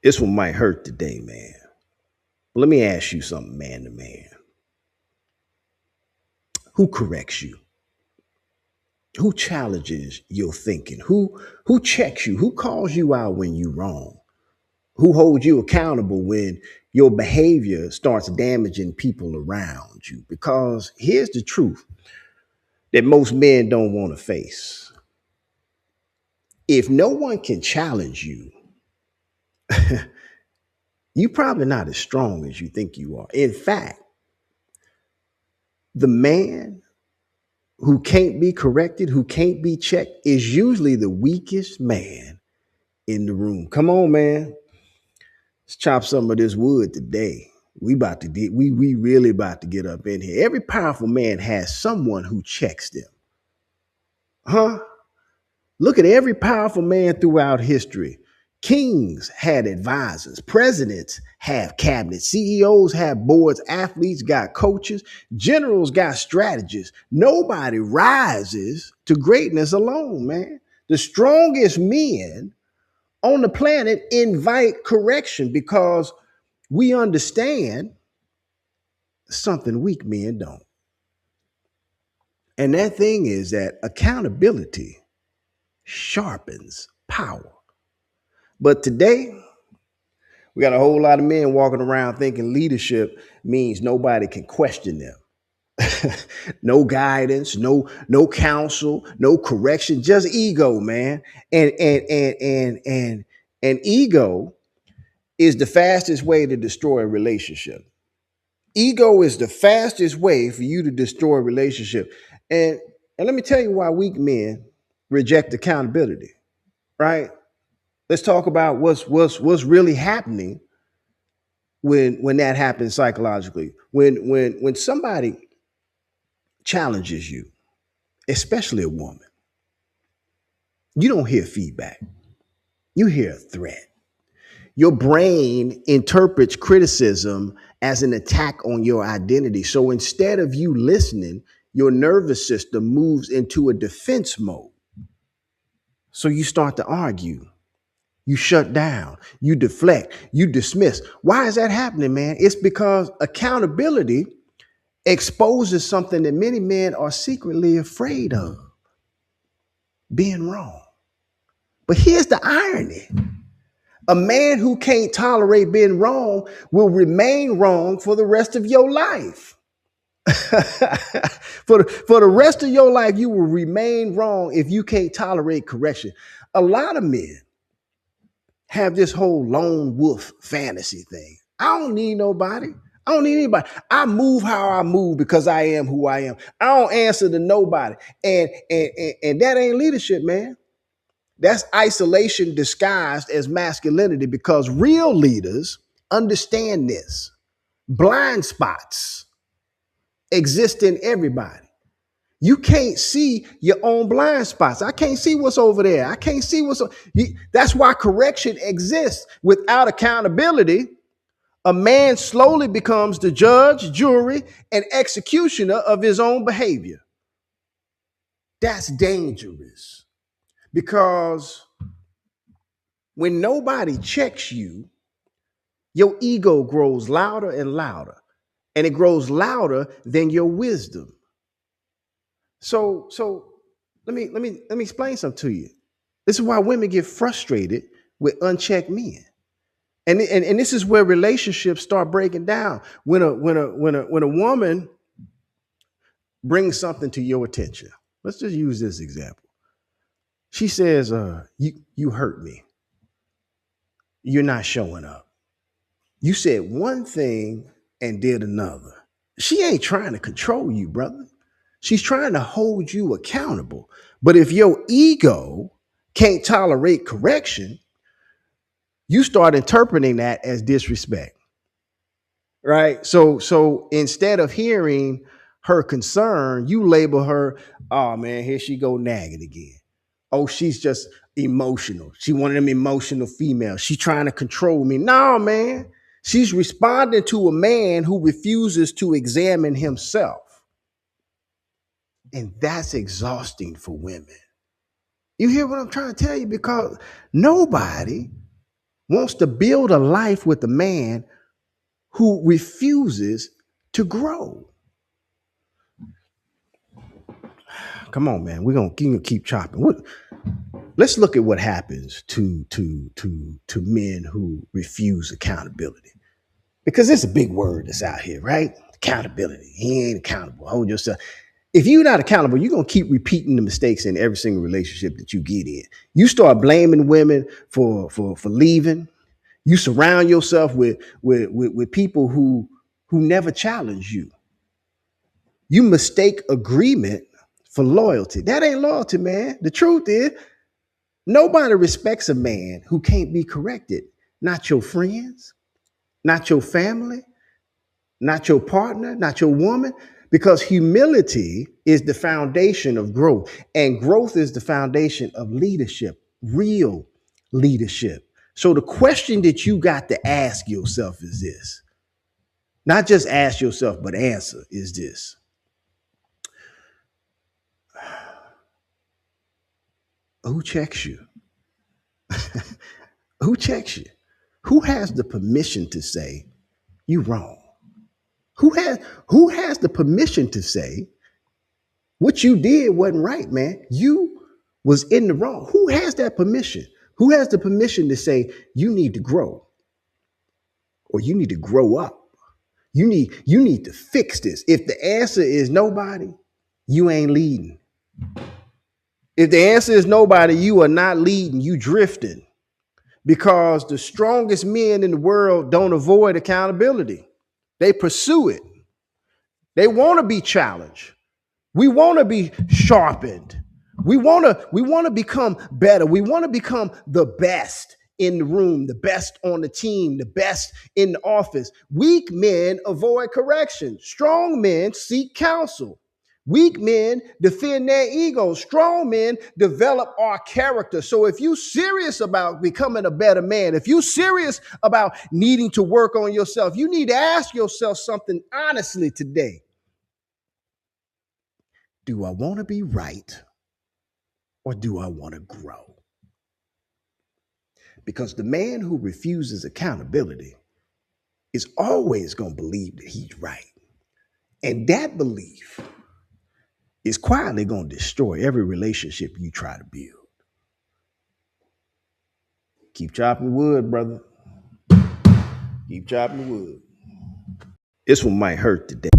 This one might hurt today, man. But let me ask you something, man to man. Who corrects you? Who challenges your thinking? Who checks you? Who calls you out when you wrong? Who holds you accountable when your behavior starts damaging people around you? Because here's the truth that most men don't want to face. If no one can challenge you, you're probably not as strong as you think you are. In fact, the man who can't be corrected, who can't be checked, is usually the weakest man in the room. Come on, man. Let's chop some of this wood today. We really about to get up in here. Every powerful man has someone who checks them. Huh? Look at every powerful man throughout history. Kings had advisors, presidents have cabinets, CEOs have boards, athletes got coaches, generals got strategists. Nobody rises to greatness alone, man. The strongest men on the planet invite correction because we understand something weak men don't. And that thing is that accountability sharpens power. But today, we got a whole lot of men walking around thinking leadership means nobody can question them. No guidance, no counsel, no correction, just ego, man. And ego is the fastest way to destroy a relationship. Ego is the fastest way for you to destroy a relationship. And and let me tell you why weak men reject accountability, right? Let's talk about what's really happening when that happens psychologically. When somebody challenges you, especially a woman, you don't hear feedback. You hear a threat. Your brain interprets criticism as an attack on your identity. So instead of you listening, your nervous system moves into a defense mode. So you start to argue. You shut down, you deflect, you dismiss. Why is that happening, man? It's because accountability exposes something that many men are secretly afraid of, being wrong. But here's the irony. A man who can't tolerate being wrong will remain wrong for the rest of your life. For the rest of your life, you will remain wrong if you can't tolerate correction. A lot of men have this whole lone wolf fantasy thing. I don't need nobody. I don't need anybody. I move how I move because I am who I am. I don't answer to nobody. And that ain't leadership, man. That's isolation disguised as masculinity because real leaders understand this. Blind spots exist in everybody. You can't see your own blind spots. I can't see what's over there. I can't see That's why correction exists. Without accountability, a man slowly becomes the judge, jury, and executioner of his own behavior. That's dangerous because when nobody checks you, your ego grows louder and louder, and it grows louder than your wisdom. So let me explain something to you. This is why women get frustrated with unchecked men. And this is where relationships start breaking down. When a woman brings something to your attention. Let's just use this example. She says, you hurt me. You're not showing up. You said one thing and did another. She ain't trying to control you, brother. She's trying to hold you accountable. But if your ego can't tolerate correction, you start interpreting that as disrespect, right? So instead of hearing her concern, you label her, oh man, here she go nagging again. Oh, she's just emotional. She one of them emotional females. She's trying to control me. No, man. She's responding to a man who refuses to examine himself. And that's exhausting for women. You hear what I'm trying to tell you? Because nobody wants to build a life with a man who refuses to grow. Come on, man. We're gonna keep chopping. Let's look at what happens to men who refuse accountability. Because it's a big word that's out here, right? Accountability. He ain't accountable. Hold yourself. If you're not accountable, you're gonna keep repeating the mistakes in every single relationship that you get in. You start blaming women for leaving. You surround yourself with people who never challenge you. You mistake agreement for loyalty. That ain't loyalty, man. The truth is, nobody respects a man who can't be corrected. Not your friends, not your family, not your partner, not your woman, because humility is the foundation of growth, and growth is the foundation of leadership, real leadership. So the question that you got to ask yourself is this. Not just ask yourself, but answer is this. Who checks you? Who checks you? Who has the permission to say you wrong? Who has the permission to say what you did wasn't right, man? You was in the wrong. Who has that permission? Who has the permission to say you need to grow or you need to grow up? You need to fix this. If the answer is nobody, you ain't leading. If the answer is nobody, you are not leading, you drifting. Because the strongest men in the world don't avoid accountability. They pursue it. They want to be challenged. We want to be sharpened. We want to become better. We want to become the best in the room, the best on the team, the best in the office. Weak men avoid correction. Strong men seek counsel. Weak men defend their egos. Strong men develop our character. So if you're serious about becoming a better man, if you're serious about needing to work on yourself, you need to ask yourself something honestly today. Do I want to be right or do I want to grow? Because the man who refuses accountability is always going to believe that he's right. And that belief is quietly going to destroy every relationship you try to build. Keep chopping wood, brother. Keep chopping wood. This one might hurt today.